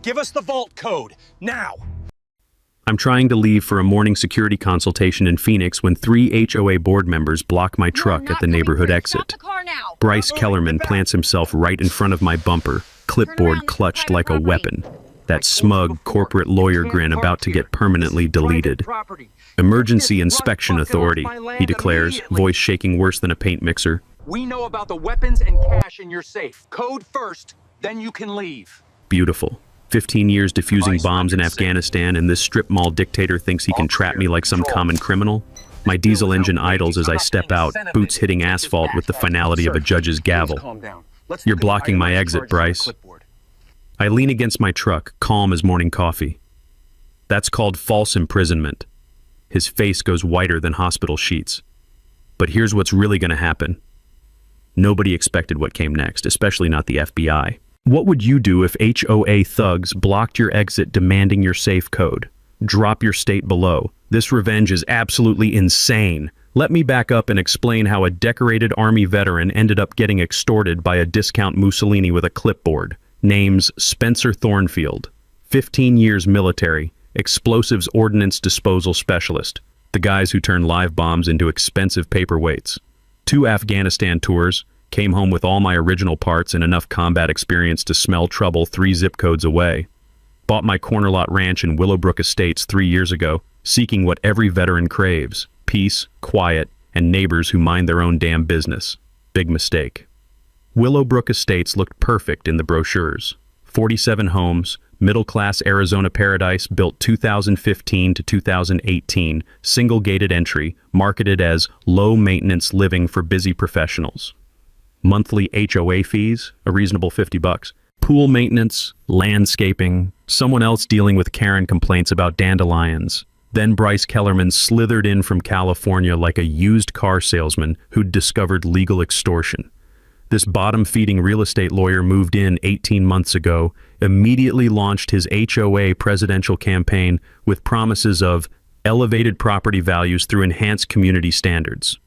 Give us the vault code, now! I'm trying to leave for a morning security consultation in Phoenix when 3 HOA board members block my truck at the neighborhood exit. Bryce Kellerman plants himself right in front of my bumper, clipboard clutched like a weapon. That smug corporate lawyer grin about to get permanently deleted. Emergency Inspection Authority, he declares, voice shaking worse than a paint mixer. We know about the weapons and cash in your safe. Code first, then you can leave. Beautiful. 15 years defusing bombs in Afghanistan, and this strip mall dictator thinks he can trap me like some common criminal? My diesel engine idles as I step out, boots hitting asphalt with the finality of a judge's gavel. You're blocking my exit, Bryce. I lean against my truck, calm as morning coffee. That's called false imprisonment. His face goes whiter than hospital sheets. But here's what's really going to happen. Nobody expected what came next, especially not the FBI. What would you do if HOA thugs blocked your exit demanding your safe code? Drop your state below. This revenge is absolutely insane. Let me back up and explain how a decorated Army veteran ended up getting extorted by a discount Mussolini with a clipboard. Names Spencer Thornfield. 15 years military. Explosives ordnance disposal specialist. The guys who turn live bombs into expensive paperweights. 2 Afghanistan tours. Came home with all my original parts and enough combat experience to smell trouble 3 zip codes away. Bought my corner lot ranch in Willowbrook Estates 3 years ago, seeking what every veteran craves: peace, quiet, and neighbors who mind their own damn business. Big mistake. Willowbrook Estates looked perfect in the brochures. 47 homes, middle-class Arizona paradise built 2015 to 2018, single-gated entry, marketed as low-maintenance living for busy professionals. Monthly HOA fees, a reasonable $50. Pool maintenance, landscaping, someone else dealing with Karen complaints about dandelions. Then Bryce Kellerman slithered in from California like a used car salesman who'd discovered legal extortion. This bottom-feeding real estate lawyer moved in 18 months ago, immediately launched his HOA presidential campaign with promises of elevated property values through enhanced community standards.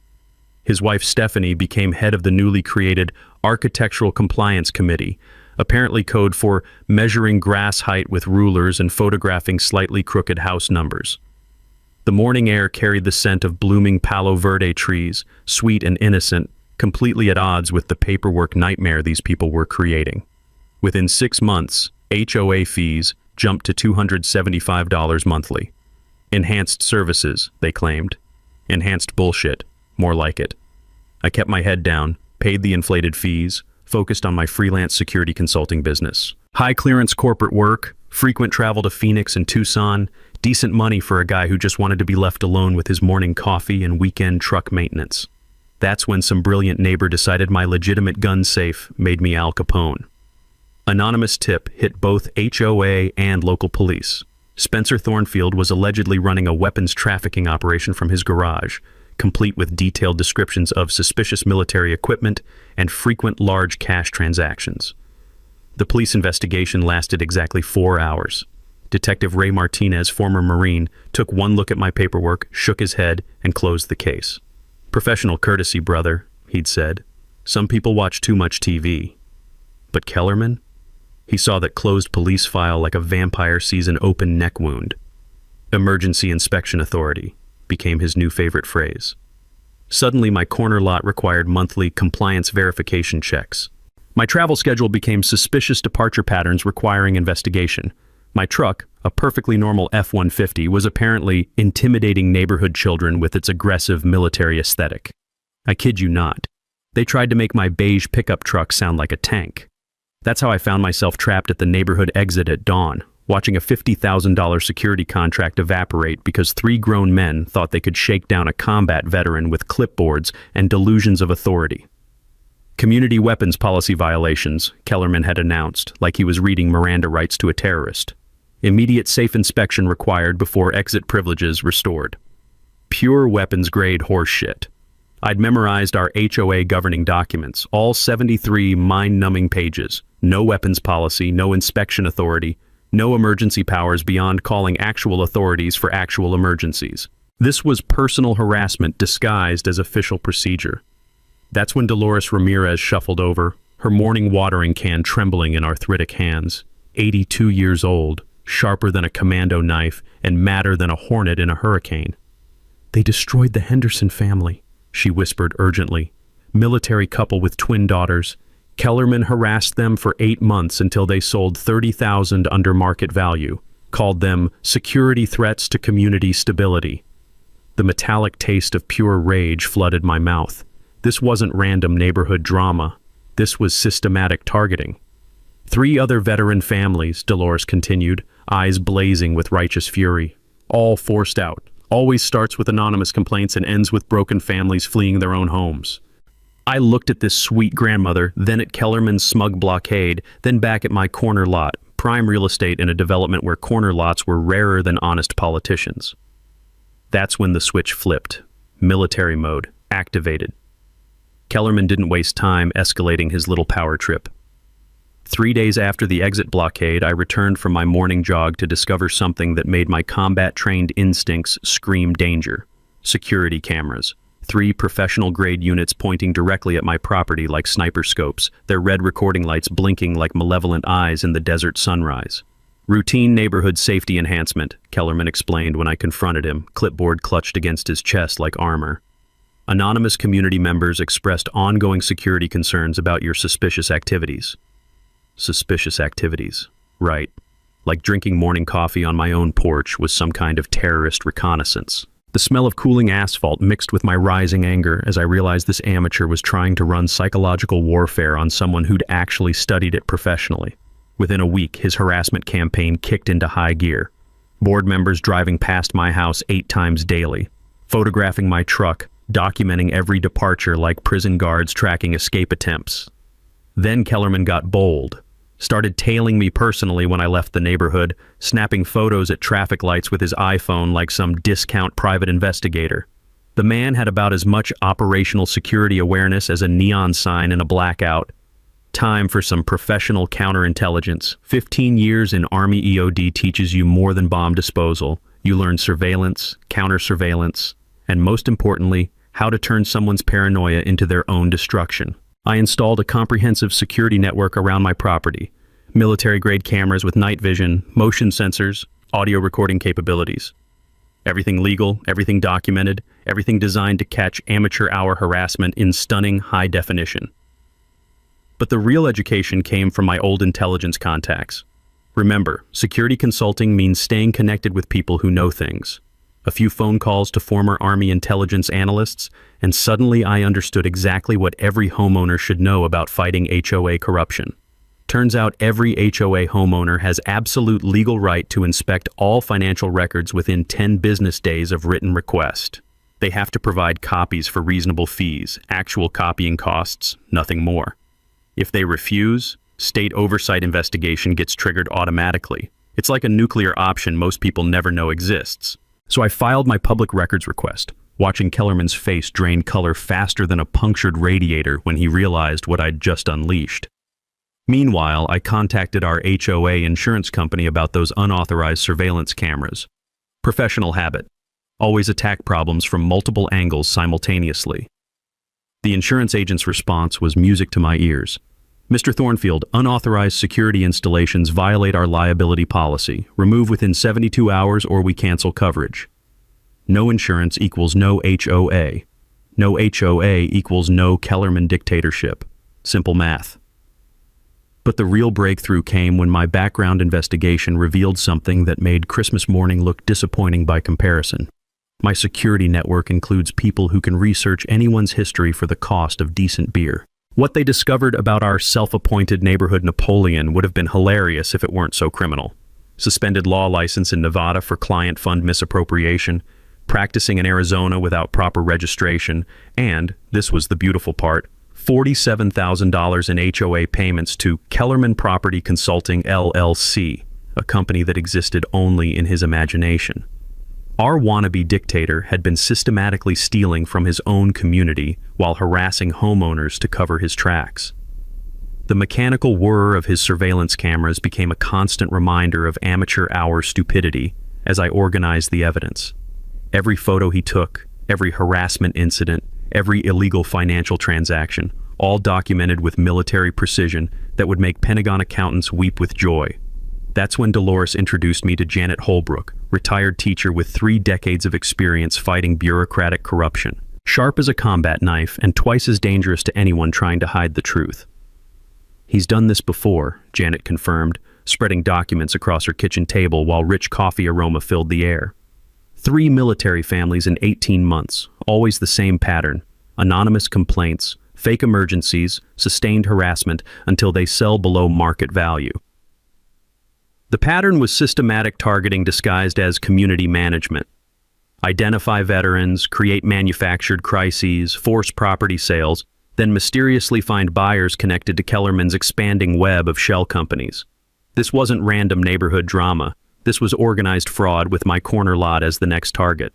His wife Stephanie became head of the newly created Architectural Compliance Committee, apparently code for measuring grass height with rulers and photographing slightly crooked house numbers. The morning air carried the scent of blooming Palo Verde trees, sweet and innocent, completely at odds with the paperwork nightmare these people were creating. Within 6 months, HOA fees jumped to $275 monthly. Enhanced services, they claimed. Enhanced bullshit. More like it. I kept my head down, paid the inflated fees, focused on my freelance security consulting business. High clearance corporate work, frequent travel to Phoenix and Tucson, decent money for a guy who just wanted to be left alone with his morning coffee and weekend truck maintenance. That's when some brilliant neighbor decided my legitimate gun safe made me Al Capone. Anonymous tip hit both HOA and local police. Spencer Thornfield was allegedly running a weapons trafficking operation from his garage, complete with detailed descriptions of suspicious military equipment and frequent large cash transactions. The police investigation lasted exactly 4 hours. Detective Ray Martinez, former Marine, took one look at my paperwork, shook his head, and closed the case. "Professional courtesy, brother," he'd said. "Some people watch too much TV." But Kellerman? He saw that closed police file like a vampire sees an open neck wound. Emergency Inspection Authority became his new favorite phrase. Suddenly, my corner lot required monthly compliance verification checks. My travel schedule became suspicious departure patterns requiring investigation. My truck, a perfectly normal F-150, was apparently intimidating neighborhood children with its aggressive military aesthetic. I kid you not. They tried to make my beige pickup truck sound like a tank. That's how I found myself trapped at the neighborhood exit at dawn, watching a $50,000 security contract evaporate because 3 grown men thought they could shake down a combat veteran with clipboards and delusions of authority. Community weapons policy violations, Kellerman had announced, like he was reading Miranda rights to a terrorist. Immediate safe inspection required before exit privileges restored. Pure weapons-grade horseshit. I'd memorized our HOA governing documents, all 73 mind-numbing pages. No weapons policy, no inspection authority, no emergency powers beyond calling actual authorities for actual emergencies. This was personal harassment disguised as official procedure. That's when Dolores Ramirez shuffled over, her morning watering can trembling in arthritic hands. 82 years old, sharper than a commando knife and madder than a hornet in a hurricane. "They destroyed the Henderson family," she whispered urgently. "Military couple with twin daughters. Kellerman harassed them for 8 months until they sold 30,000 under market value, called them security threats to community stability." The metallic taste of pure rage flooded my mouth. This wasn't random neighborhood drama. This was systematic targeting. 3 other veteran families, Dolores continued, eyes blazing with righteous fury. All forced out. Always starts with anonymous complaints and ends with broken families fleeing their own homes. I looked at this sweet grandmother, then at Kellerman's smug blockade, then back at my corner lot, prime real estate in a development where corner lots were rarer than honest politicians. That's when the switch flipped. Military mode, activated. Kellerman didn't waste time escalating his little power trip. 3 days after the exit blockade, I returned from my morning jog to discover something that made my combat-trained instincts scream danger. Security cameras. 3 professional-grade units pointing directly at my property like sniper scopes, their red recording lights blinking like malevolent eyes in the desert sunrise. "Routine neighborhood safety enhancement," Kellerman explained when I confronted him, clipboard clutched against his chest like armor. "Anonymous community members expressed ongoing security concerns about your suspicious activities." Suspicious activities. Right. Like drinking morning coffee on my own porch was some kind of terrorist reconnaissance. The smell of cooling asphalt mixed with my rising anger as I realized this amateur was trying to run psychological warfare on someone who'd actually studied it professionally. Within a week, his harassment campaign kicked into high gear. Board members driving past my house 8 times daily, photographing my truck, documenting every departure like prison guards tracking escape attempts. Then Kellerman got bold, started tailing me personally when I left the neighborhood, snapping photos at traffic lights with his iPhone like some discount private investigator. The man had about as much operational security awareness as a neon sign in a blackout. Time for some professional counterintelligence. 15 years in Army EOD teaches you more than bomb disposal. You learn surveillance, counter-surveillance, and most importantly, how to turn someone's paranoia into their own destruction. I installed a comprehensive security network around my property. Military-grade cameras with night vision, motion sensors, audio recording capabilities. Everything legal, everything documented, everything designed to catch amateur hour harassment in stunning high definition. But the real education came from my old intelligence contacts. Remember, security consulting means staying connected with people who know things. A few phone calls to former Army intelligence analysts, and suddenly I understood exactly what every homeowner should know about fighting HOA corruption. Turns out every HOA homeowner has absolute legal right to inspect all financial records within 10 business days of written request. They have to provide copies for reasonable fees, actual copying costs, nothing more. If they refuse, state oversight investigation gets triggered automatically. It's like a nuclear option most people never know exists. So I filed my public records request, watching Kellerman's face drain color faster than a punctured radiator when he realized what I'd just unleashed. Meanwhile, I contacted our HOA insurance company about those unauthorized surveillance cameras. Professional habit. Always attack problems from multiple angles simultaneously. The insurance agent's response was music to my ears. "Mr. Thornfield, unauthorized security installations violate our liability policy. Remove within 72 hours or we cancel coverage." No insurance equals no HOA. No HOA equals no Kellerman dictatorship. Simple math. But the real breakthrough came when my background investigation revealed something that made Christmas morning look disappointing by comparison. My security network includes people who can research anyone's history for the cost of decent beer. What they discovered about our self-appointed neighborhood Napoleon would have been hilarious if it weren't so criminal. Suspended law license in Nevada for client fund misappropriation, practicing in Arizona without proper registration, and, this was the beautiful part, $47,000 in HOA payments to Kellerman Property Consulting LLC, a company that existed only in his imagination. Our wannabe dictator had been systematically stealing from his own community while harassing homeowners to cover his tracks. The mechanical whir of his surveillance cameras became a constant reminder of amateur hour stupidity as I organized the evidence. Every photo he took, every harassment incident, every illegal financial transaction, all documented with military precision that would make Pentagon accountants weep with joy. That's when Dolores introduced me to Janet Holbrook, retired teacher with 3 decades of experience fighting bureaucratic corruption. Sharp as a combat knife and twice as dangerous to anyone trying to hide the truth. "He's done this before," Janet confirmed, spreading documents across her kitchen table while rich coffee aroma filled the air. 3 military families in 18 months, always the same pattern. Anonymous complaints, fake emergencies, sustained harassment until they sell below market value. The pattern was systematic targeting disguised as community management. Identify veterans, create manufactured crises, force property sales, then mysteriously find buyers connected to Kellerman's expanding web of shell companies. This wasn't random neighborhood drama. This was organized fraud with my corner lot as the next target.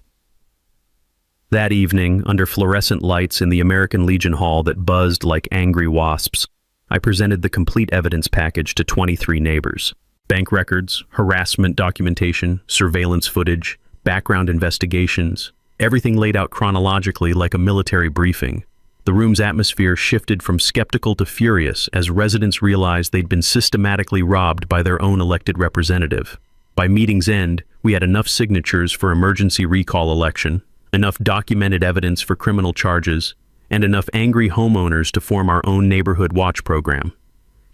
That evening, under fluorescent lights in the American Legion Hall that buzzed like angry wasps, I presented the complete evidence package to 23 neighbors. Bank records, harassment documentation, surveillance footage, background investigations, everything laid out chronologically like a military briefing. The room's atmosphere shifted from skeptical to furious as residents realized they'd been systematically robbed by their own elected representative. By meeting's end, we had enough signatures for emergency recall election, enough documented evidence for criminal charges, and enough angry homeowners to form our own neighborhood watch program.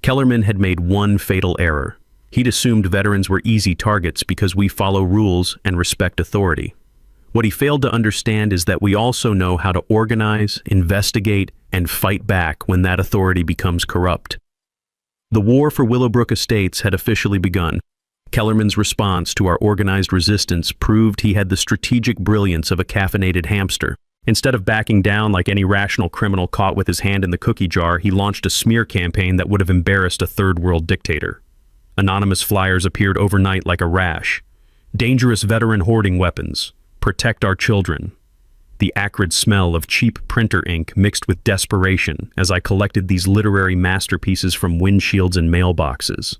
Kellerman had made one fatal error. He'd assumed veterans were easy targets because we follow rules and respect authority. What he failed to understand is that we also know how to organize, investigate, and fight back when that authority becomes corrupt. The war for Willowbrook Estates had officially begun. Kellerman's response to our organized resistance proved he had the strategic brilliance of a caffeinated hamster. Instead of backing down like any rational criminal caught with his hand in the cookie jar, he launched a smear campaign that would have embarrassed a third-world dictator. Anonymous flyers appeared overnight like a rash. Dangerous veteran hoarding weapons. Protect our children. The acrid smell of cheap printer ink mixed with desperation as I collected these literary masterpieces from windshields and mailboxes.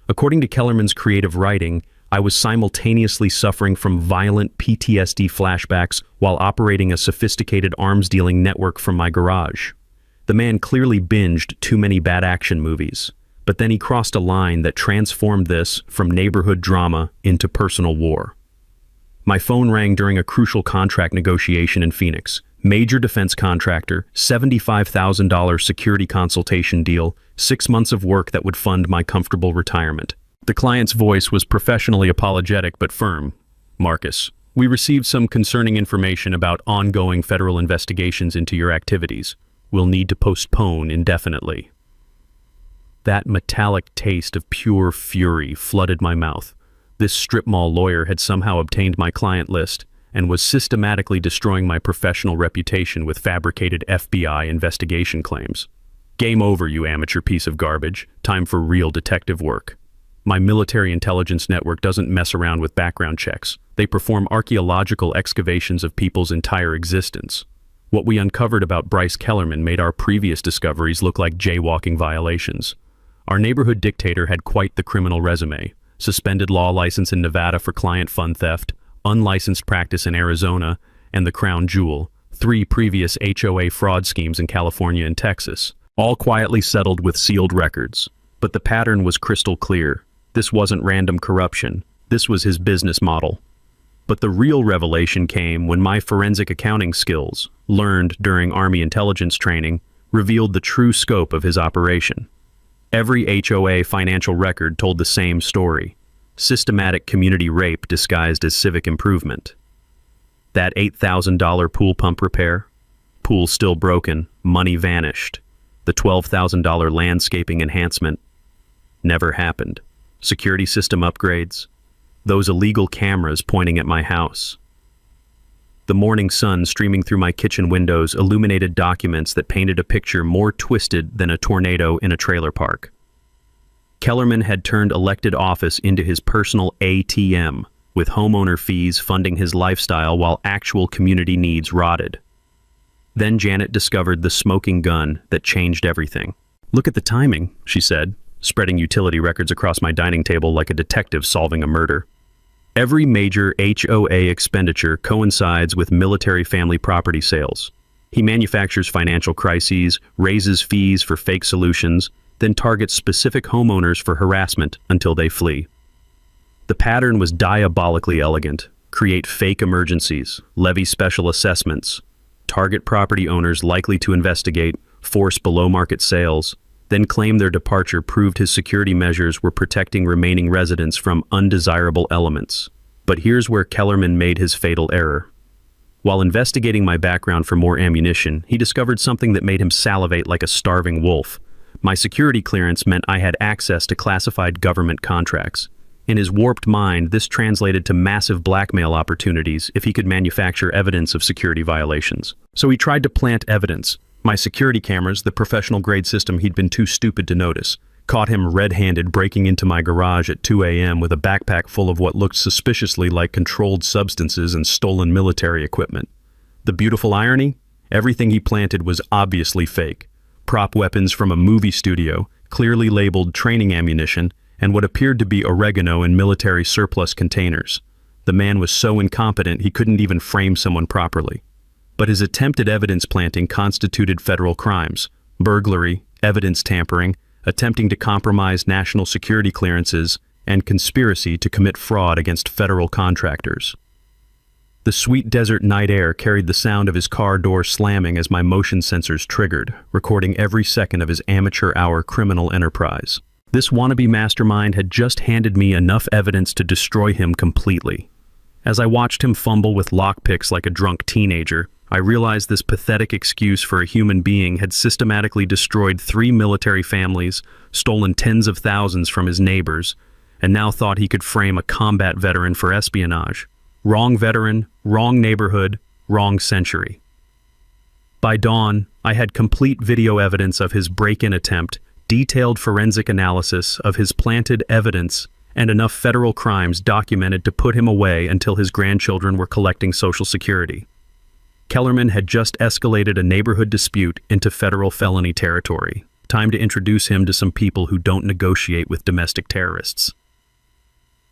According to Kellerman's creative writing, I was simultaneously suffering from violent PTSD flashbacks while operating a sophisticated arms-dealing network from my garage. The man clearly binged too many bad action movies. But then he crossed a line that transformed this from neighborhood drama into personal war. My phone rang during a crucial contract negotiation in Phoenix. Major defense contractor, $75,000 security consultation deal, 6 months of work that would fund my comfortable retirement. The client's voice was professionally apologetic but firm. "Marcus, we received some concerning information about ongoing federal investigations into your activities. We'll need to postpone indefinitely." That metallic taste of pure fury flooded my mouth. This strip mall lawyer had somehow obtained my client list and was systematically destroying my professional reputation with fabricated FBI investigation claims. "Game over, you amateur piece of garbage. Time for real detective work." My military intelligence network doesn't mess around with background checks. They perform archaeological excavations of people's entire existence. What we uncovered about Bryce Kellerman made our previous discoveries look like jaywalking violations. Our neighborhood dictator had quite the criminal resume. Suspended law license in Nevada for client fund theft, unlicensed practice in Arizona, and the crown jewel, 3 previous HOA fraud schemes in California and Texas, all quietly settled with sealed records. But the pattern was crystal clear. This wasn't random corruption. This was his business model. But the real revelation came when my forensic accounting skills, learned during Army intelligence training, revealed the true scope of his operation. Every HOA financial record told the same story. Systematic community rape disguised as civic improvement. That $8,000 pool pump repair? Pool still broken, money vanished. The $12,000 landscaping enhancement? Never happened. Security system upgrades? Those illegal cameras pointing at my house. The morning sun streaming through my kitchen windows illuminated documents that painted a picture more twisted than a tornado in a trailer park. Kellerman had turned elected office into his personal ATM, with homeowner fees funding his lifestyle while actual community needs rotted. Then Janet discovered the smoking gun that changed everything. "Look at the timing," she said, spreading utility records across my dining table like a detective solving a murder. Every major HOA expenditure coincides with military family property sales. He manufactures financial crises, raises fees for fake solutions, then targets specific homeowners for harassment until they flee. The pattern was diabolically elegant. Create fake emergencies, levy special assessments, target property owners likely to investigate, force below-market sales, then claim their departure proved his security measures were protecting remaining residents from undesirable elements. But here's where Kellerman made his fatal error. While investigating my background for more ammunition, he discovered something that made him salivate like a starving wolf. My security clearance meant I had access to classified government contracts. In his warped mind, this translated to massive blackmail opportunities if he could manufacture evidence of security violations. So he tried to plant evidence. My security cameras, the professional-grade system he'd been too stupid to notice, caught him red-handed breaking into my garage at 2 a.m. with a backpack full of what looked suspiciously like controlled substances and stolen military equipment. The beautiful irony? Everything he planted was obviously fake. Prop weapons from a movie studio, clearly labeled training ammunition, and what appeared to be oregano in military surplus containers. The man was so incompetent he couldn't even frame someone properly. But his attempted evidence planting constituted federal crimes: burglary, evidence tampering, attempting to compromise national security clearances, and conspiracy to commit fraud against federal contractors. The sweet desert night air carried the sound of his car door slamming as my motion sensors triggered, recording every second of his amateur hour criminal enterprise. This wannabe mastermind had just handed me enough evidence to destroy him completely. As I watched him fumble with lockpicks like a drunk teenager, I realized this pathetic excuse for a human being had systematically destroyed 3 military families, stolen tens of thousands from his neighbors, and now thought he could frame a combat veteran for espionage. Wrong veteran, wrong neighborhood, wrong century. By dawn, I had complete video evidence of his break-in attempt, detailed forensic analysis of his planted evidence, and enough federal crimes documented to put him away until his grandchildren were collecting Social Security. Kellerman had just escalated a neighborhood dispute into federal felony territory. Time to introduce him to some people who don't negotiate with domestic terrorists.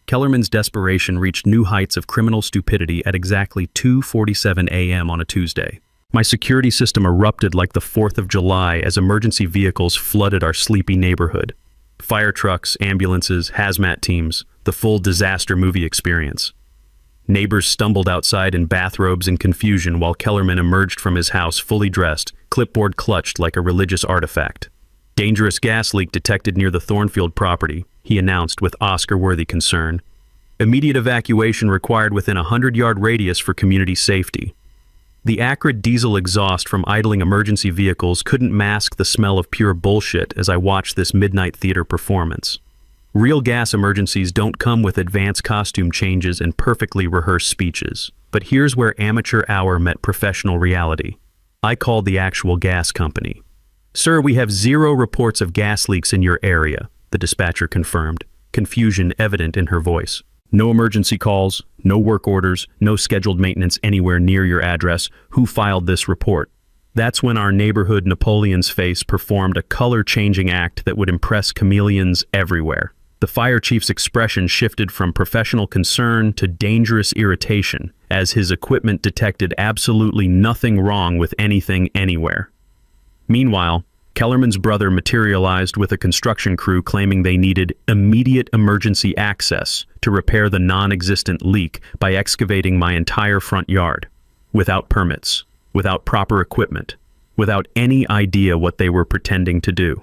Kellerman's desperation reached new heights of criminal stupidity at exactly 2:47 a.m. on a Tuesday. My security system erupted like the 4th of July as emergency vehicles flooded our sleepy neighborhood. Fire trucks, ambulances, hazmat teams, the full disaster movie experience. Neighbors stumbled outside in bathrobes in confusion while Kellerman emerged from his house fully dressed, clipboard clutched like a religious artifact. Dangerous gas leak detected near the Thornfield property, he announced with Oscar-worthy concern. Immediate evacuation required within a 100-yard radius for community safety. The acrid diesel exhaust from idling emergency vehicles couldn't mask the smell of pure bullshit as I watched this midnight theater performance. Real gas emergencies don't come with advanced costume changes and perfectly rehearsed speeches. But here's where amateur hour met professional reality. I called the actual gas company. "Sir, we have 0 reports of gas leaks in your area," the dispatcher confirmed, confusion evident in her voice. "No emergency calls, no work orders, no scheduled maintenance anywhere near your address. Who filed this report?" That's when our neighborhood Napoleon's face performed a color-changing act that would impress chameleons everywhere. The fire chief's expression shifted from professional concern to dangerous irritation as his equipment detected absolutely nothing wrong with anything anywhere. Meanwhile, Kellerman's brother materialized with a construction crew claiming they needed immediate emergency access to repair the non-existent leak by excavating my entire front yard, without permits, without proper equipment, without any idea what they were pretending to do.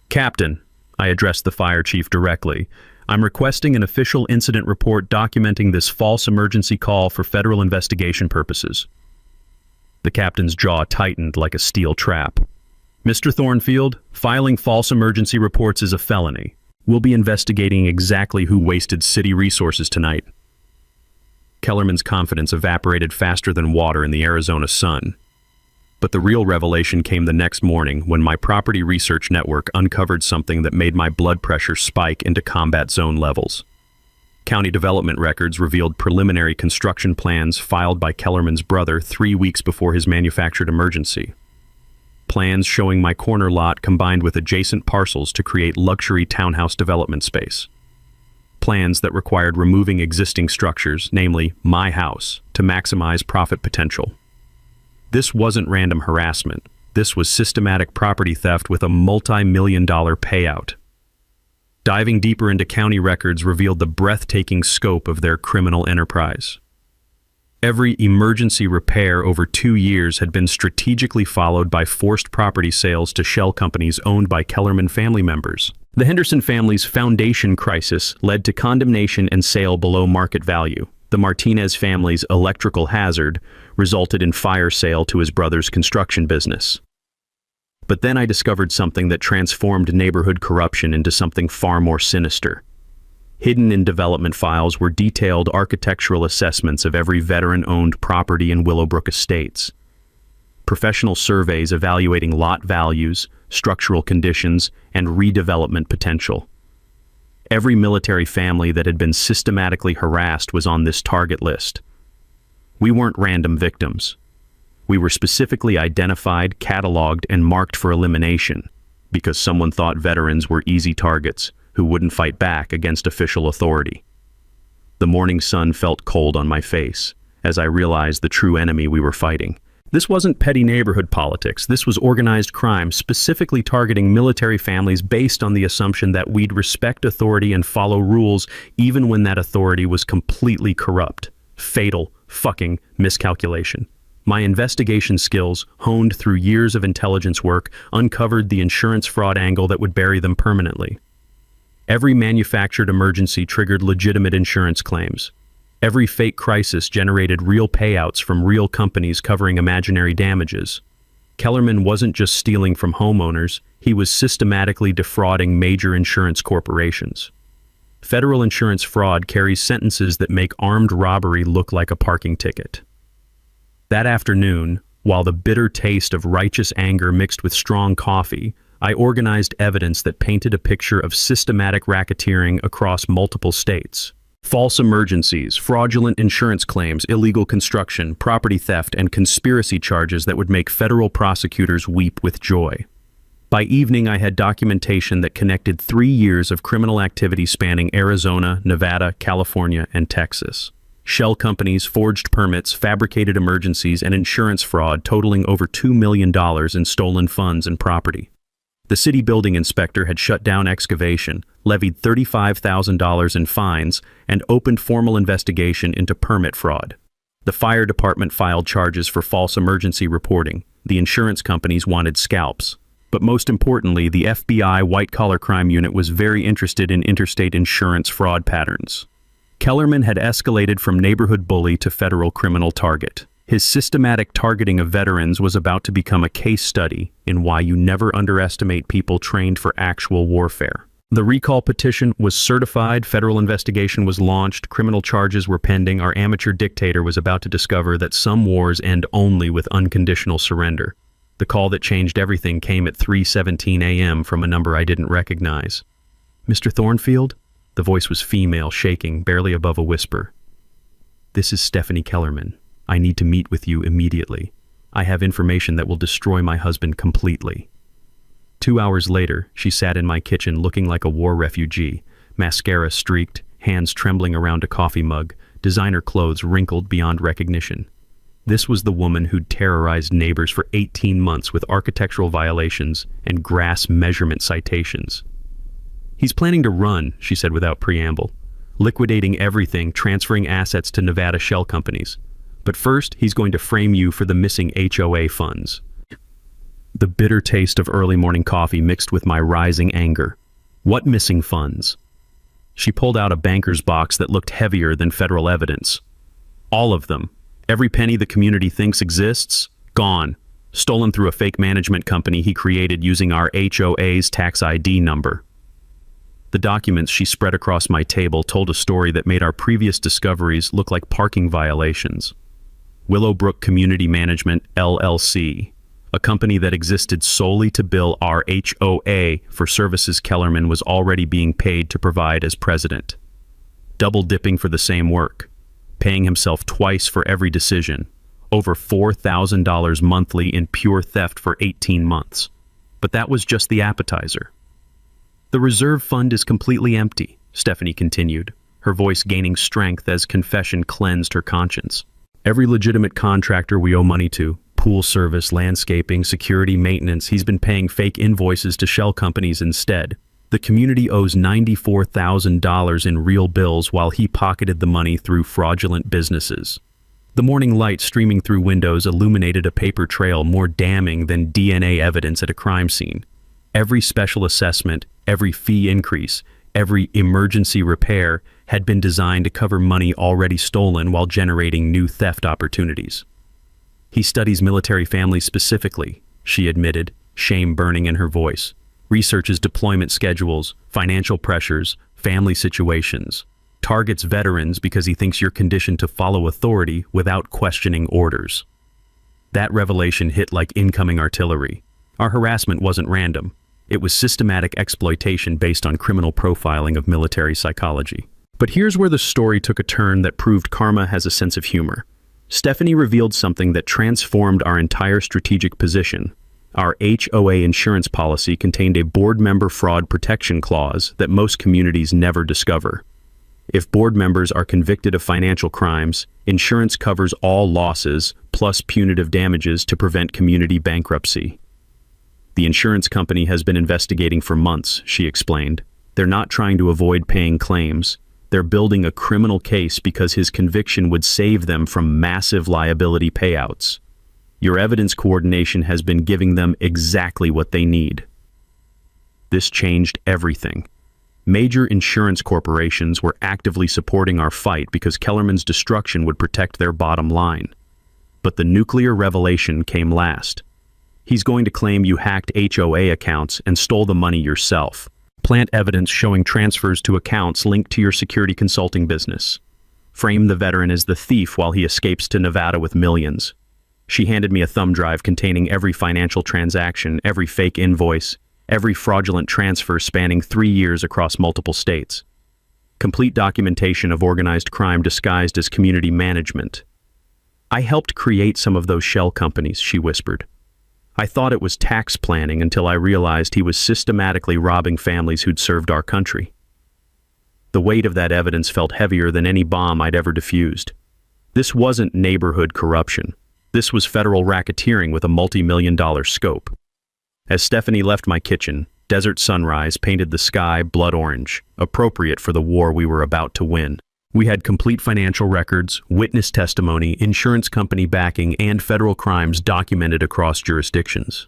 "Captain," I addressed the fire chief directly, "I'm requesting an official incident report documenting this false emergency call for federal investigation purposes." The captain's jaw tightened like a steel trap. "Mr. Thornfield, filing false emergency reports is a felony. We'll be investigating exactly who wasted city resources tonight." Kellerman's confidence evaporated faster than water in the Arizona sun. But the real revelation came the next morning when my property research network uncovered something that made my blood pressure spike into combat zone levels. County development records revealed preliminary construction plans filed by Kellerman's brother 3 weeks before his manufactured emergency. Plans showing my corner lot combined with adjacent parcels to create luxury townhouse development space. Plans that required removing existing structures, namely my house, to maximize profit potential. This wasn't random harassment. This was systematic property theft with a multi-million-dollar payout. Diving deeper into county records revealed the breathtaking scope of their criminal enterprise. Every emergency repair over 2 years had been strategically followed by forced property sales to shell companies owned by Kellerman family members. The Henderson family's foundation crisis led to condemnation and sale below market value. The Martinez family's electrical hazard resulted in fire sale to his brother's construction business. But then I discovered something that transformed neighborhood corruption into something far more sinister. Hidden in development files were detailed architectural assessments of every veteran-owned property in Willowbrook Estates. Professional surveys evaluating lot values, structural conditions, and redevelopment potential. Every military family that had been systematically harassed was on this target list. We weren't random victims. We were specifically identified, cataloged, and marked for elimination because someone thought veterans were easy targets who wouldn't fight back against official authority. The morning sun felt cold on my face as I realized the true enemy we were fighting. This wasn't petty neighborhood politics. This was organized crime, specifically targeting military families based on the assumption that we'd respect authority and follow rules even when that authority was completely corrupt. Fatal fucking miscalculation. My investigation skills, honed through years of intelligence work, uncovered the insurance fraud angle that would bury them permanently. Every manufactured emergency triggered legitimate insurance claims. Every fake crisis generated real payouts from real companies covering imaginary damages. Kellerman wasn't just stealing from homeowners, he was systematically defrauding major insurance corporations. Federal insurance fraud carries sentences that make armed robbery look like a parking ticket. That afternoon, while the bitter taste of righteous anger mixed with strong coffee, I organized evidence that painted a picture of systematic racketeering across multiple states. False emergencies, fraudulent insurance claims, illegal construction, property theft, and conspiracy charges that would make federal prosecutors weep with joy. By evening, I had documentation that connected 3 years of criminal activity spanning Arizona, Nevada, California, and Texas. Shell companies, forged permits, fabricated emergencies, and insurance fraud totaling over $2 million in stolen funds and property. The city building inspector had shut down excavation, levied $35,000 in fines, and opened formal investigation into permit fraud. The fire department filed charges for false emergency reporting. The insurance companies wanted scalps. But most importantly, the FBI white-collar crime unit was very interested in interstate insurance fraud patterns. Kellerman had escalated from neighborhood bully to federal criminal target. His systematic targeting of veterans was about to become a case study in why you never underestimate people trained for actual warfare. The recall petition was certified, federal investigation was launched, criminal charges were pending. Our amateur dictator was about to discover that some wars end only with unconditional surrender. The call that changed everything came at 3:17 a.m. from a number I didn't recognize. "Mr. Thornfield?" The voice was female, shaking, barely above a whisper. "This is Stephanie Kellerman. I need to meet with you immediately. I have information that will destroy my husband completely." 2 hours later, she sat in my kitchen looking like a war refugee, mascara streaked, hands trembling around a coffee mug, designer clothes wrinkled beyond recognition. This was the woman who'd terrorized neighbors for 18 months with architectural violations and grass measurement citations. "He's planning to run," she said without preamble, "liquidating everything, transferring assets to Nevada shell companies. But first, he's going to frame you for the missing HOA funds." The bitter taste of early morning coffee mixed with my rising anger. What missing funds? She pulled out a banker's box that looked heavier than federal evidence. All of them. Every penny the community thinks exists, gone. Stolen through a fake management company he created using our HOA's tax ID number. The documents she spread across my table told a story that made our previous discoveries look like parking violations. Willowbrook Community Management, LLC, a company that existed solely to bill our HOA for services Kellerman was already being paid to provide as president. Double-dipping for the same work, paying himself twice for every decision, over $4,000 monthly in pure theft for 18 months. But that was just the appetizer. "The reserve fund is completely empty," Stephanie continued, her voice gaining strength as confession cleansed her conscience. "Every legitimate contractor we owe money to, pool service, landscaping, security, maintenance, he's been paying fake invoices to shell companies instead. The community owes $94,000 in real bills while he pocketed the money through fraudulent businesses. The morning light streaming through windows illuminated a paper trail more damning than DNA evidence at a crime scene. Every special assessment, every fee increase, every emergency repair had been designed to cover money already stolen while generating new theft opportunities. "He studies military families specifically," she admitted, shame burning in her voice. "Researches deployment schedules, financial pressures, family situations. Targets veterans because he thinks you're conditioned to follow authority without questioning orders." That revelation hit like incoming artillery. Our harassment wasn't random. It was systematic exploitation based on criminal profiling of military psychology. But here's where the story took a turn that proved karma has a sense of humor. Stephanie revealed something that transformed our entire strategic position. Our HOA insurance policy contained a board member fraud protection clause that most communities never discover. If board members are convicted of financial crimes, insurance covers all losses plus punitive damages to prevent community bankruptcy. "The insurance company has been investigating for months," she explained. "They're not trying to avoid paying claims. They're building a criminal case because his conviction would save them from massive liability payouts. Your evidence coordination has been giving them exactly what they need." This changed everything. Major insurance corporations were actively supporting our fight because Kellerman's destruction would protect their bottom line. But the nuclear revelation came last. "He's going to claim you hacked HOA accounts and stole the money yourself. Plant evidence showing transfers to accounts linked to your security consulting business. Frame the veteran as the thief while he escapes to Nevada with millions." She handed me a thumb drive containing every financial transaction, every fake invoice, every fraudulent transfer spanning 3 years across multiple states. Complete documentation of organized crime disguised as community management. "I helped create some of those shell companies," she whispered. "I thought it was tax planning until I realized he was systematically robbing families who'd served our country." The weight of that evidence felt heavier than any bomb I'd ever defused. This wasn't neighborhood corruption. This was federal racketeering with a multi-million-dollar scope. As Stephanie left my kitchen, desert sunrise painted the sky blood orange, appropriate for the war we were about to win. We had complete financial records, witness testimony, insurance company backing, and federal crimes documented across jurisdictions.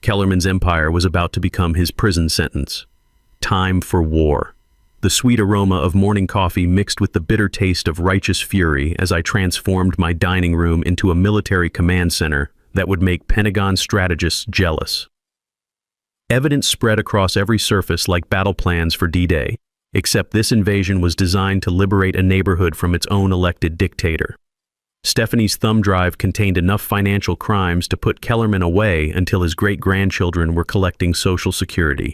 Kellerman's empire was about to become his prison sentence. Time for war. The sweet aroma of morning coffee mixed with the bitter taste of righteous fury as I transformed my dining room into a military command center that would make Pentagon strategists jealous. Evidence spread across every surface like battle plans for D-Day. Except this invasion was designed to liberate a neighborhood from its own elected dictator. Stephanie's thumb drive contained enough financial crimes to put Kellerman away until his great-grandchildren were collecting Social Security.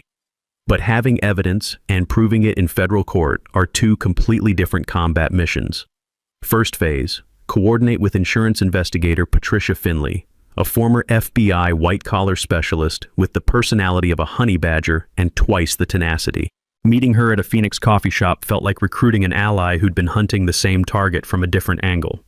But having evidence and proving it in federal court are two completely different combat missions. First phase, coordinate with insurance investigator Patricia Finley, a former FBI white-collar specialist with the personality of a honey badger and twice the tenacity. Meeting her at a Phoenix coffee shop felt like recruiting an ally who'd been hunting the same target from a different angle.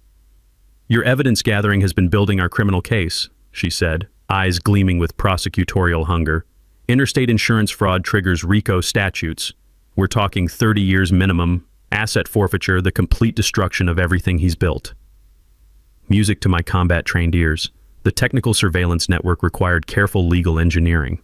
"Your evidence gathering has been building our criminal case," she said, eyes gleaming with prosecutorial hunger. "Interstate insurance fraud triggers RICO statutes. We're talking 30 years minimum, asset forfeiture, the complete destruction of everything he's built." Music to my combat-trained ears. The technical surveillance network required careful legal engineering.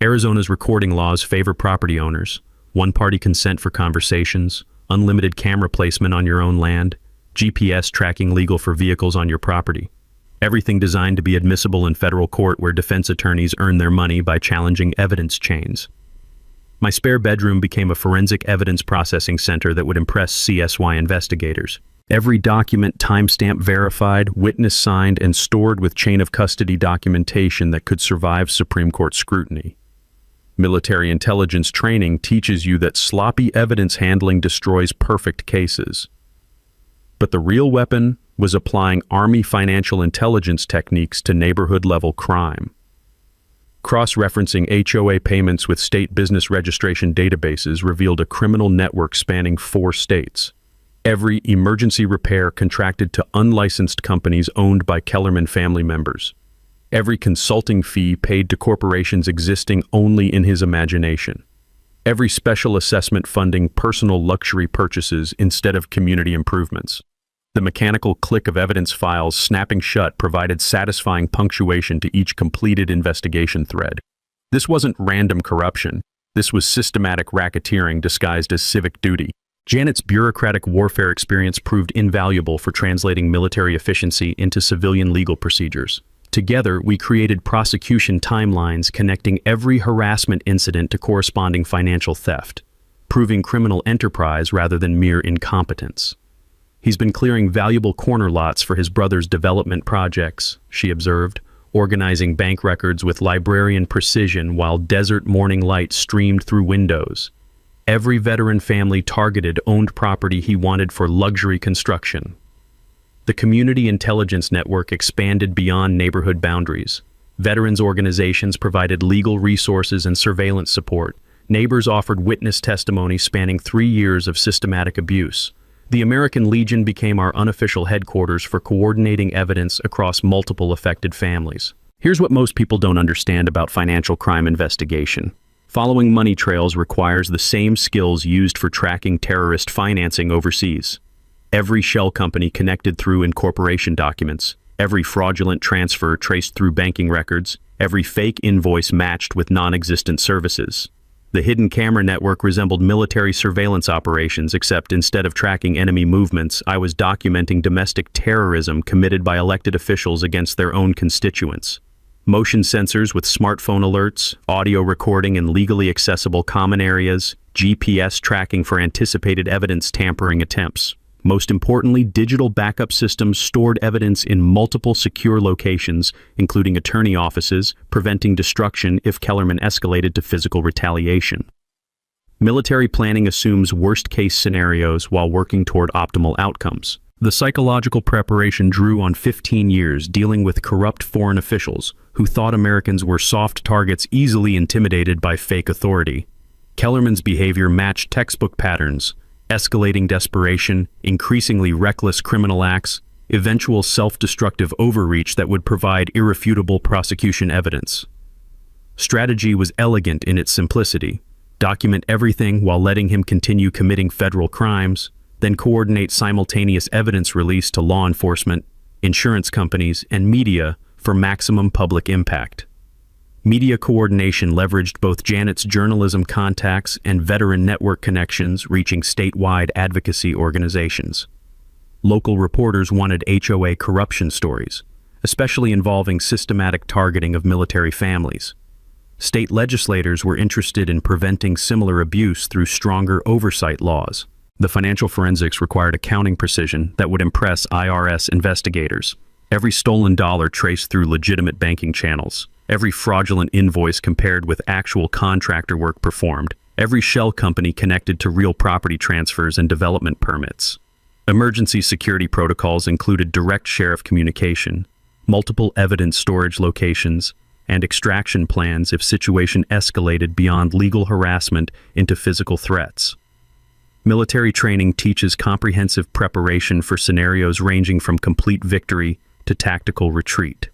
Arizona's recording laws favor property owners, one-party consent for conversations, unlimited camera placement on your own land, GPS tracking legal for vehicles on your property. Everything designed to be admissible in federal court where defense attorneys earn their money by challenging evidence chains. My spare bedroom became a forensic evidence processing center that would impress CSY investigators. Every document timestamp verified, witness signed, and stored with chain of custody documentation that could survive Supreme Court scrutiny. Military intelligence training teaches you that sloppy evidence handling destroys perfect cases. But the real weapon was applying Army financial intelligence techniques to neighborhood-level crime. Cross-referencing HOA payments with state business registration databases revealed a criminal network spanning 4 states. Every emergency repair contracted to unlicensed companies owned by Kellerman family members. Every consulting fee paid to corporations existing only in his imagination. every special assessment funding personal luxury purchases instead of community improvements. The mechanical click of evidence files snapping shut provided satisfying punctuation to each completed investigation thread. This wasn't random corruption. This was systematic racketeering disguised as civic duty. Janet's bureaucratic warfare experience proved invaluable for translating military efficiency into civilian legal procedures. Together, we created prosecution timelines connecting every harassment incident to corresponding financial theft, proving criminal enterprise rather than mere incompetence. He's been clearing valuable corner lots for his brother's development projects, she observed, organizing bank records with librarian precision while desert morning light streamed through windows. Every veteran family targeted owned property he wanted for luxury construction. The Community Intelligence Network expanded beyond neighborhood boundaries. Veterans organizations provided legal resources and surveillance support. Neighbors offered witness testimony spanning 3 years of systematic abuse. The American Legion became our unofficial headquarters for coordinating evidence across multiple affected families. Here's what most people don't understand about financial crime investigation. Following money trails requires the same skills used for tracking terrorist financing overseas. Every shell company connected through incorporation documents, every fraudulent transfer traced through banking records, every fake invoice matched with non-existent services. The hidden camera network resembled military surveillance operations, except instead of tracking enemy movements, I was documenting domestic terrorism committed by elected officials against their own constituents. Motion sensors with smartphone alerts, audio recording in legally accessible common areas, GPS tracking for anticipated evidence tampering attempts. Most importantly, digital backup systems stored evidence in multiple secure locations, including attorney offices, preventing destruction if Kellerman escalated to physical retaliation. Military planning assumes worst-case scenarios while working toward optimal outcomes. The psychological preparation drew on 15 years dealing with corrupt foreign officials who thought Americans were soft targets easily intimidated by fake authority. Kellerman's behavior matched textbook patterns: escalating desperation, increasingly reckless criminal acts, eventual self-destructive overreach that would provide irrefutable prosecution evidence. Strategy was elegant in its simplicity: document everything while letting him continue committing federal crimes, then coordinate simultaneous evidence release to law enforcement, insurance companies, and media for maximum public impact. Media coordination leveraged both Janet's journalism contacts and veteran network connections, reaching statewide advocacy organizations. Local reporters wanted HOA corruption stories, especially involving systematic targeting of military families. State legislators were interested in preventing similar abuse through stronger oversight laws. The financial forensics required accounting precision that would impress IRS investigators. Every stolen dollar traced through legitimate banking channels. Every fraudulent invoice compared with actual contractor work performed. Every shell company connected to real property transfers and development permits. Emergency security protocols included direct sheriff communication, multiple evidence storage locations, and extraction plans if situation escalated beyond legal harassment into physical threats. Military training teaches comprehensive preparation for scenarios ranging from complete victory to tactical retreat.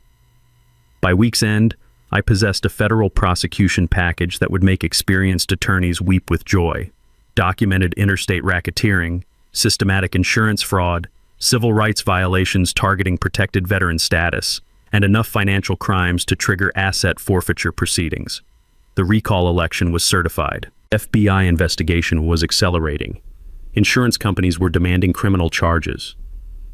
By week's end, I possessed a federal prosecution package that would make experienced attorneys weep with joy. Documented interstate racketeering, systematic insurance fraud, civil rights violations targeting protected veteran status, and enough financial crimes to trigger asset forfeiture proceedings. The recall election was certified. FBI investigation was accelerating. Insurance companies were demanding criminal charges.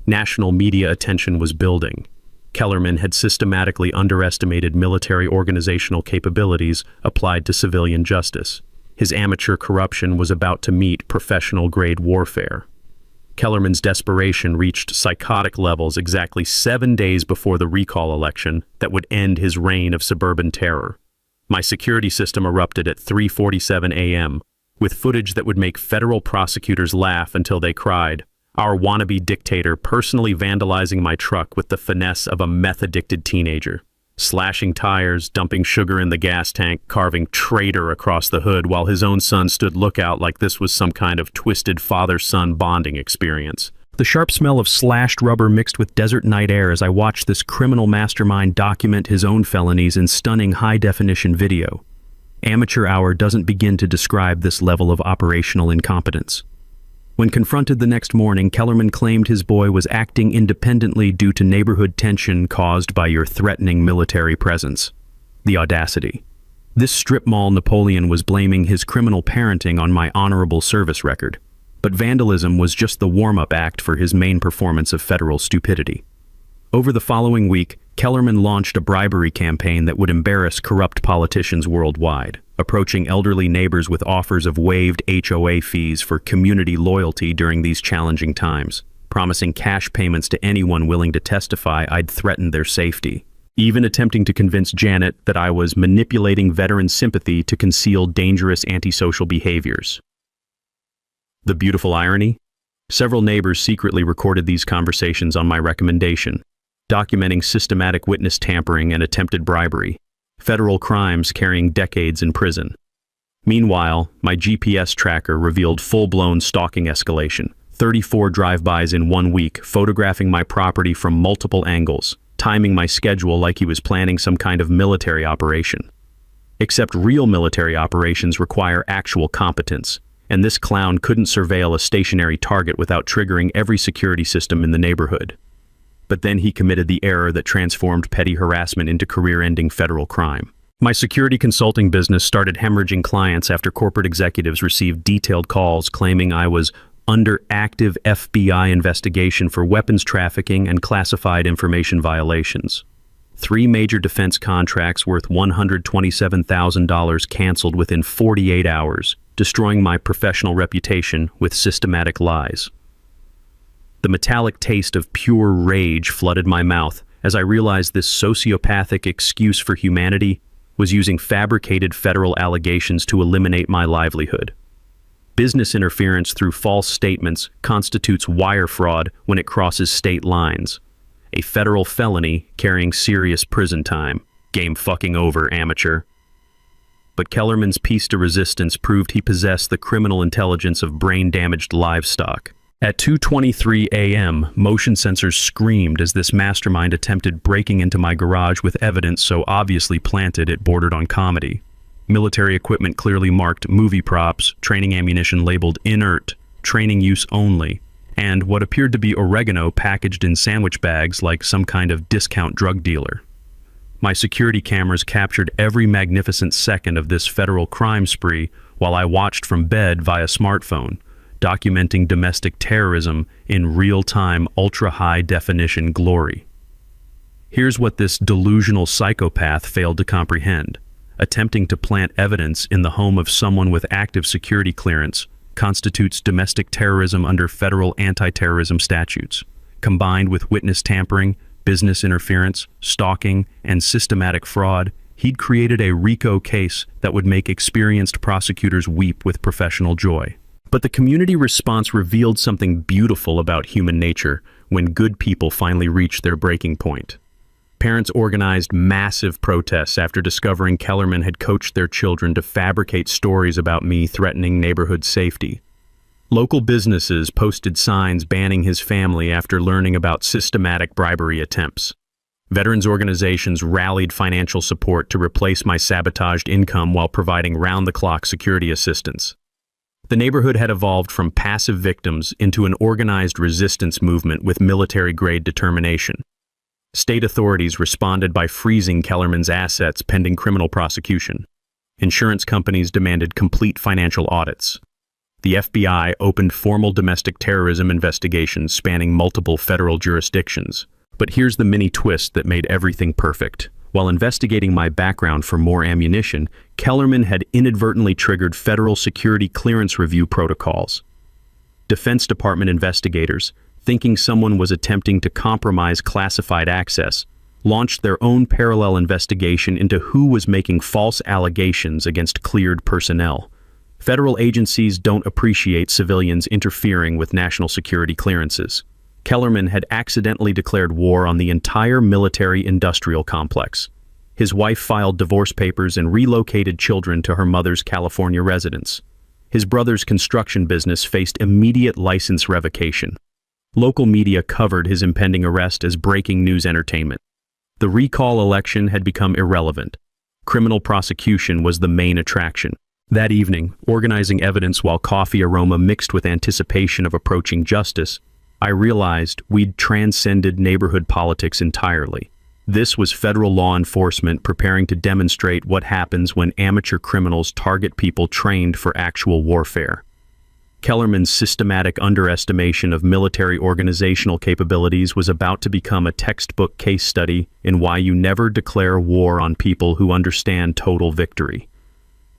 National media attention was building. Kellerman had systematically underestimated military organizational capabilities applied to civilian justice. His amateur corruption was about to meet professional-grade warfare. Kellerman's desperation reached psychotic levels exactly 7 days before the recall election that would end his reign of suburban terror. My security system erupted at 3:47 a.m., with footage that would make federal prosecutors laugh until they cried. Our wannabe dictator personally vandalizing my truck with the finesse of a meth-addicted teenager. Slashing tires, dumping sugar in the gas tank, carving traitor across the hood while his own son stood lookout like this was some kind of twisted father-son bonding experience. The sharp smell of slashed rubber mixed with desert night air as I watched this criminal mastermind document his own felonies in stunning high-definition video. Amateur hour doesn't begin to describe this level of operational incompetence. When confronted the next morning, Kellerman claimed his boy was acting independently due to neighborhood tension caused by your threatening military presence. The audacity. This strip mall Napoleon was blaming his criminal parenting on my honorable service record. But vandalism was just the warm-up act for his main performance of federal stupidity. Over the following week, Kellerman launched a bribery campaign that would embarrass corrupt politicians worldwide, approaching elderly neighbors with offers of waived HOA fees for community loyalty during these challenging times, promising cash payments to anyone willing to testify I'd threatened their safety, even attempting to convince Janet that I was manipulating veteran sympathy to conceal dangerous antisocial behaviors. The beautiful irony? Several neighbors secretly recorded these conversations on my recommendation, documenting systematic witness tampering and attempted bribery, federal crimes carrying decades in prison. Meanwhile, my GPS tracker revealed full-blown stalking escalation, 34 drive-bys in 1 week, photographing my property from multiple angles, timing my schedule like he was planning some kind of military operation. Except real military operations require actual competence, and this clown couldn't surveil a stationary target without triggering every security system in the neighborhood. But then he committed the error that transformed petty harassment into career-ending federal crime. My security consulting business started hemorrhaging clients after corporate executives received detailed calls claiming I was under active FBI investigation for weapons trafficking and classified information violations. 3 major defense contracts worth $127,000 canceled within 48 hours, destroying my professional reputation with systematic lies. The metallic taste of pure rage flooded my mouth as I realized this sociopathic excuse for humanity was using fabricated federal allegations to eliminate my livelihood. Business interference through false statements constitutes wire fraud when it crosses state lines. A federal felony carrying serious prison time. Game fucking over, amateur. But Kellerman's piece de resistance proved he possessed the criminal intelligence of brain-damaged livestock. At 2:23 a.m., motion sensors screamed as this mastermind attempted breaking into my garage with evidence so obviously planted it bordered on comedy. Military equipment clearly marked movie props, training ammunition labeled inert, training use only, and what appeared to be oregano packaged in sandwich bags like some kind of discount drug dealer. My security cameras captured every magnificent second of this federal crime spree while I watched from bed via smartphone, documenting domestic terrorism in real-time, ultra-high-definition glory. Here's what this delusional psychopath failed to comprehend. Attempting to plant evidence in the home of someone with active security clearance constitutes domestic terrorism under federal anti-terrorism statutes. Combined with witness tampering, business interference, stalking, and systematic fraud, he'd created a RICO case that would make experienced prosecutors weep with professional joy. But the community response revealed something beautiful about human nature when good people finally reached their breaking point. Parents organized massive protests after discovering Kellerman had coached their children to fabricate stories about me threatening neighborhood safety. Local businesses posted signs banning his family after learning about systematic bribery attempts. Veterans organizations rallied financial support to replace my sabotaged income while providing round-the-clock security assistance. The neighborhood had evolved from passive victims into an organized resistance movement with military-grade determination. State authorities responded by freezing Kellerman's assets pending criminal prosecution. Insurance companies demanded complete financial audits. The FBI opened formal domestic terrorism investigations spanning multiple federal jurisdictions. But here's the mini twist that made everything perfect. While investigating my background for more ammunition, Kellerman had inadvertently triggered federal security clearance review protocols. Defense Department investigators, thinking someone was attempting to compromise classified access, launched their own parallel investigation into who was making false allegations against cleared personnel. Federal agencies don't appreciate civilians interfering with national security clearances. Kellerman had accidentally declared war on the entire military-industrial complex. His wife filed divorce papers and relocated children to her mother's California residence. His brother's construction business faced immediate license revocation. Local media covered his impending arrest as breaking news entertainment. The recall election had become irrelevant. Criminal prosecution was the main attraction. That evening, organizing evidence while coffee aroma mixed with anticipation of approaching justice, I realized we'd transcended neighborhood politics entirely. This was federal law enforcement preparing to demonstrate what happens when amateur criminals target people trained for actual warfare. Kellerman's systematic underestimation of military organizational capabilities was about to become a textbook case study in why you never declare war on people who understand total victory.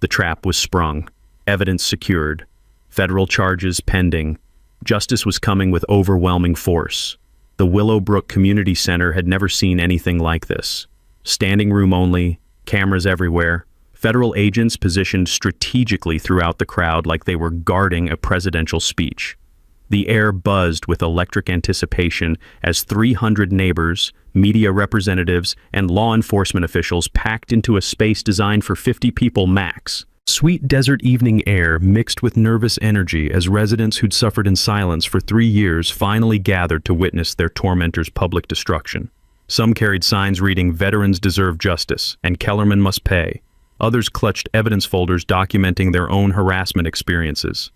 The trap was sprung, evidence secured, federal charges pending. Justice was coming with overwhelming force. The Willowbrook Community Center had never seen anything like this. Standing room only, cameras everywhere, federal agents positioned strategically throughout the crowd like they were guarding a presidential speech. The air buzzed with electric anticipation as 300 neighbors, media representatives, and law enforcement officials packed into a space designed for 50 people max. Sweet desert evening air mixed with nervous energy as residents who'd suffered in silence for 3 years finally gathered to witness their tormentors' public destruction. Some carried signs reading, "Veterans deserve justice," and "Kellerman must pay." Others clutched evidence folders documenting their own harassment experiences.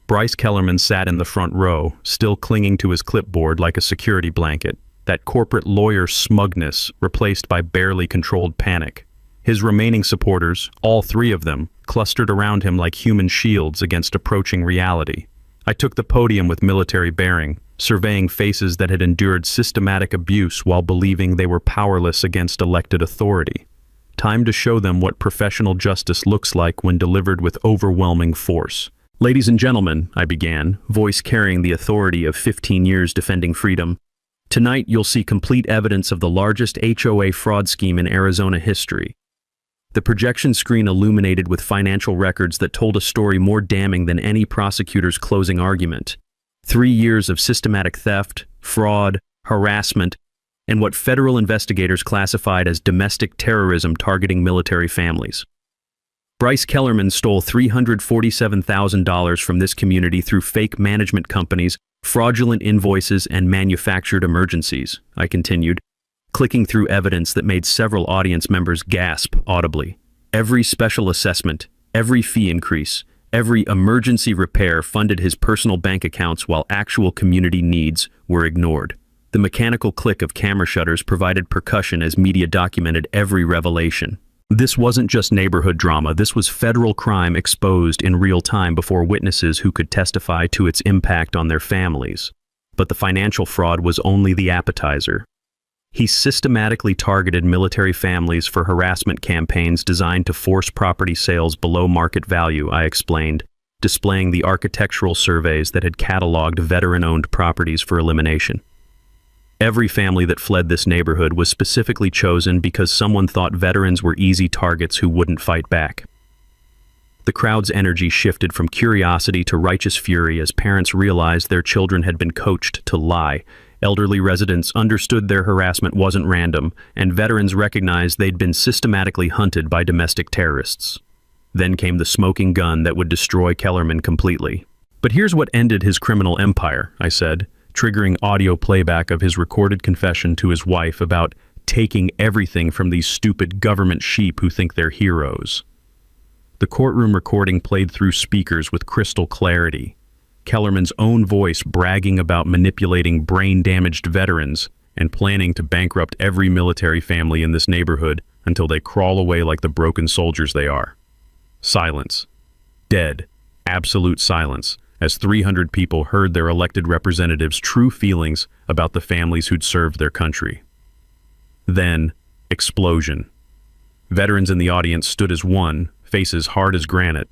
Bryce Kellerman sat in the front row, still clinging to his clipboard like a security blanket, that corporate lawyer smugness replaced by barely controlled panic. His remaining supporters, all 3 of them, clustered around him like human shields against approaching reality. I took the podium with military bearing, surveying faces that had endured systematic abuse while believing they were powerless against elected authority. Time to show them what professional justice looks like when delivered with overwhelming force. "Ladies and gentlemen," I began, voice carrying the authority of 15 years defending freedom, "tonight you'll see complete evidence of the largest HOA fraud scheme in Arizona history." The projection screen illuminated with financial records that told a story more damning than any prosecutor's closing argument. 3 years of systematic theft, fraud, harassment, and what federal investigators classified as domestic terrorism targeting military families. Bryce Kellerman stole $347,000 from this community through fake management companies, fraudulent invoices, and manufactured emergencies, I continued, clicking through evidence that made several audience members gasp audibly. Every special assessment, every fee increase, every emergency repair funded his personal bank accounts while actual community needs were ignored. The mechanical click of camera shutters provided percussion as media documented every revelation. This wasn't just neighborhood drama, this was federal crime exposed in real time before witnesses who could testify to its impact on their families. But the financial fraud was only the appetizer. He systematically targeted military families for harassment campaigns designed to force property sales below market value, I explained, displaying the architectural surveys that had cataloged veteran-owned properties for elimination. Every family that fled this neighborhood was specifically chosen because someone thought veterans were easy targets who wouldn't fight back. The crowd's energy shifted from curiosity to righteous fury as parents realized their children had been coached to lie. Elderly residents understood their harassment wasn't random, and veterans recognized they'd been systematically hunted by domestic terrorists. Then came the smoking gun that would destroy Kellerman completely. "But here's what ended his criminal empire," I said, triggering audio playback of his recorded confession to his wife about taking everything from these stupid government sheep who think they're heroes. The courtroom recording played through speakers with crystal clarity. Kellerman's own voice bragging about manipulating brain-damaged veterans and planning to bankrupt every military family in this neighborhood until they crawl away like the broken soldiers they are. Silence. Dead. Absolute silence, as 300 people heard their elected representatives' true feelings about the families who'd served their country. Then, explosion. Veterans in the audience stood as one, faces hard as granite.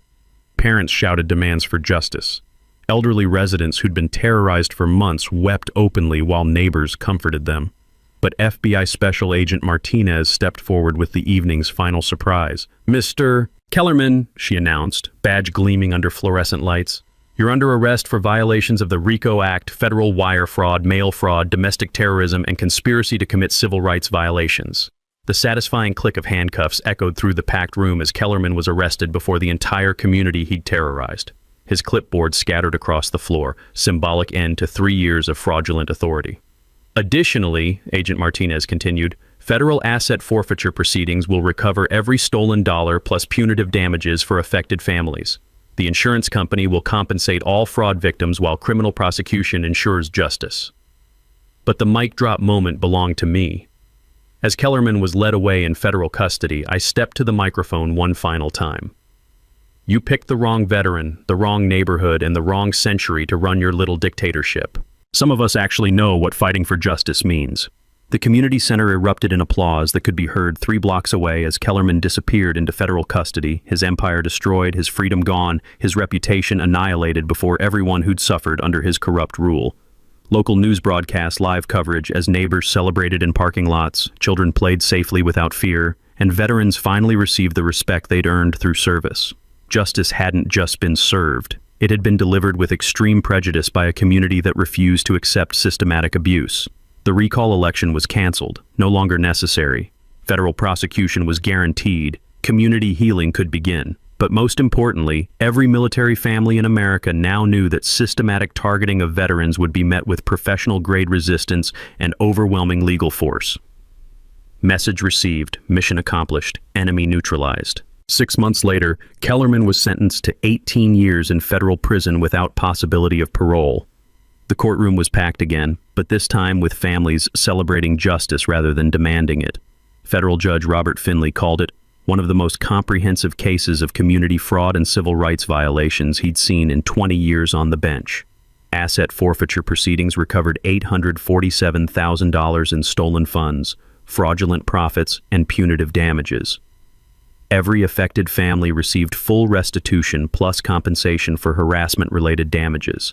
Parents shouted demands for justice. Elderly residents who'd been terrorized for months wept openly while neighbors comforted them. But FBI Special Agent Martinez stepped forward with the evening's final surprise. "Mr. Kellerman," she announced, badge gleaming under fluorescent lights, "you're under arrest for violations of the RICO Act, federal wire fraud, mail fraud, domestic terrorism, and conspiracy to commit civil rights violations." The satisfying click of handcuffs echoed through the packed room as Kellerman was arrested before the entire community he'd terrorized. His clipboard scattered across the floor, symbolic end to 3 years of fraudulent authority. Additionally, Agent Martinez continued, Federal asset forfeiture proceedings will recover every stolen dollar plus punitive damages for affected families. The insurance company will compensate all fraud victims while criminal prosecution ensures justice. But the mic drop moment belonged to me. As Kellerman was led away in federal custody, I stepped to the microphone one final time. You picked the wrong veteran, the wrong neighborhood, and the wrong century to run your little dictatorship. Some of us actually know what fighting for justice means. The community center erupted in applause that could be heard 3 blocks away as Kellerman disappeared into federal custody, his empire destroyed, his freedom gone, his reputation annihilated before everyone who'd suffered under his corrupt rule. Local news broadcast live coverage as neighbors celebrated in parking lots, children played safely without fear, and veterans finally received the respect they'd earned through service. Justice hadn't just been served. It had been delivered with extreme prejudice by a community that refused to accept systematic abuse. The recall election was canceled, no longer necessary. Federal prosecution was guaranteed. Community healing could begin. But most importantly, every military family in America now knew that systematic targeting of veterans would be met with professional-grade resistance and overwhelming legal force. Message received, mission accomplished, enemy neutralized. 6 months later, Kellerman was sentenced to 18 years in federal prison without possibility of parole. The courtroom was packed again, but this time with families celebrating justice rather than demanding it. Federal Judge Robert Finley called it one of the most comprehensive cases of community fraud and civil rights violations he'd seen in 20 years on the bench. Asset forfeiture proceedings recovered $847,000 in stolen funds, fraudulent profits, and punitive damages. Every affected family received full restitution plus compensation for harassment-related damages.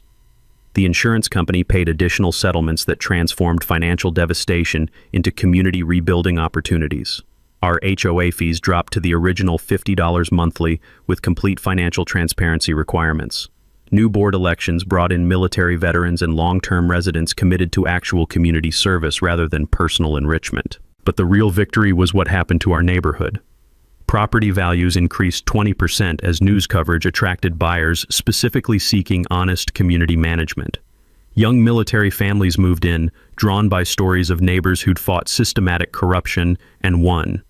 The insurance company paid additional settlements that transformed financial devastation into community rebuilding opportunities. Our HOA fees dropped to the original $50 monthly with complete financial transparency requirements. New board elections brought in military veterans and long-term residents committed to actual community service rather than personal enrichment. But the real victory was what happened to our neighborhood. Property values increased 20% as news coverage attracted buyers specifically seeking honest community management. Young military families moved in, drawn by stories of neighbors who'd fought systematic corruption and won.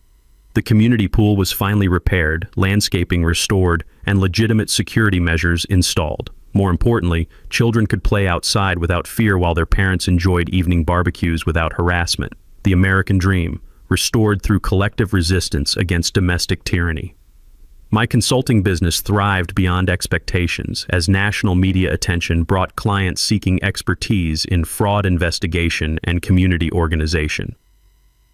The community pool was finally repaired, landscaping restored, and legitimate security measures installed. More importantly, children could play outside without fear while their parents enjoyed evening barbecues without harassment. The American dream, restored through collective resistance against domestic tyranny. My consulting business thrived beyond expectations as national media attention brought clients seeking expertise in fraud investigation and community organization.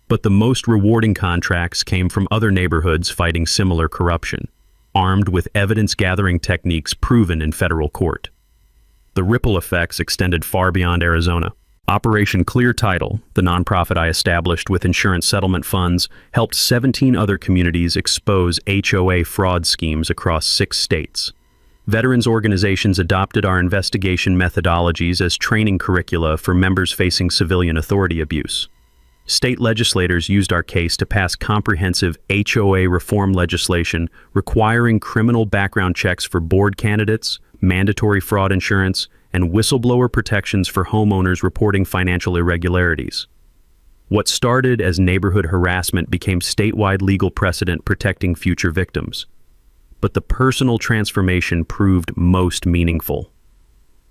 But the most rewarding contracts came from other neighborhoods fighting similar corruption, armed with evidence-gathering techniques proven in federal court. The ripple effects extended far beyond Arizona. Operation Clear Title, the nonprofit I established with insurance settlement funds, helped 17 other communities expose HOA fraud schemes across 6 states. Veterans organizations adopted our investigation methodologies as training curricula for members facing civilian authority abuse. State legislators used our case to pass comprehensive HOA reform legislation requiring criminal background checks for board candidates, mandatory fraud insurance, and whistleblower protections for homeowners reporting financial irregularities. What started as neighborhood harassment became statewide legal precedent protecting future victims. But the personal transformation proved most meaningful.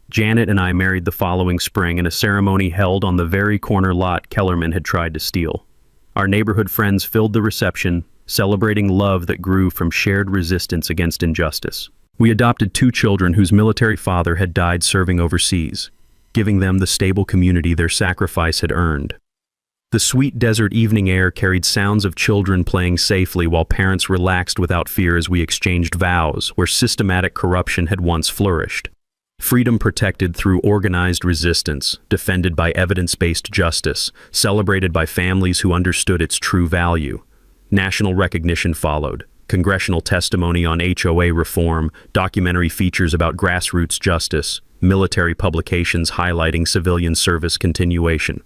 Janet and I married the following spring in a ceremony held on the very corner lot Kellerman had tried to steal. Our neighborhood friends filled the reception, celebrating love that grew from shared resistance against injustice. We adopted 2 children whose military father had died serving overseas, giving them the stable community their sacrifice had earned. The sweet desert evening air carried sounds of children playing safely while parents relaxed without fear as we exchanged vows where systematic corruption had once flourished. Freedom protected through organized resistance, defended by evidence-based justice, celebrated by families who understood its true value. National recognition followed. Congressional testimony on HOA reform, documentary features about grassroots justice, military publications highlighting civilian service continuation.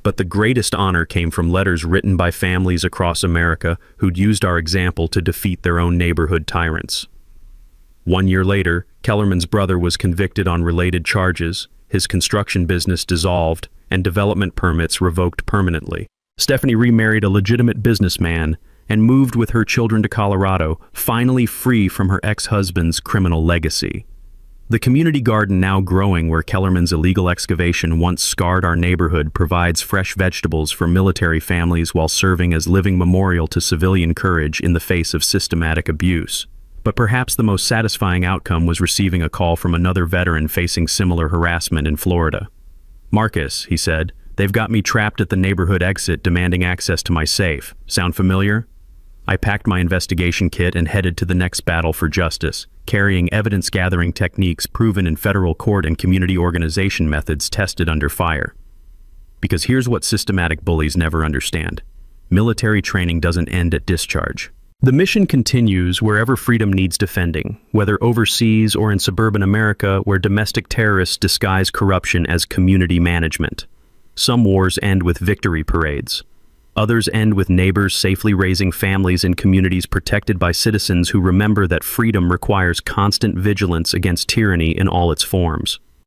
But the greatest honor came from letters written by families across America who'd used our example to defeat their own neighborhood tyrants. 1 year later, Kellerman's brother was convicted on related charges, his construction business dissolved, and development permits revoked permanently. Stephanie remarried a legitimate businessman and moved with her children to Colorado, finally free from her ex-husband's criminal legacy. The community garden now growing where Kellerman's illegal excavation once scarred our neighborhood provides fresh vegetables for military families while serving as living memorial to civilian courage in the face of systematic abuse. But perhaps the most satisfying outcome was receiving a call from another veteran facing similar harassment in Florida. "Marcus," he said, "they've got me trapped at the neighborhood exit demanding access to my safe. Sound familiar?" I packed my investigation kit and headed to the next battle for justice, carrying evidence-gathering techniques proven in federal court and community organization methods tested under fire. Because here's what systematic bullies never understand. Military training doesn't end at discharge. The mission continues wherever freedom needs defending, whether overseas or in suburban America where domestic terrorists disguise corruption as community management. Some wars end with victory parades. Others end with neighbors safely raising families in communities protected by citizens who remember that freedom requires constant vigilance against tyranny in all its forms.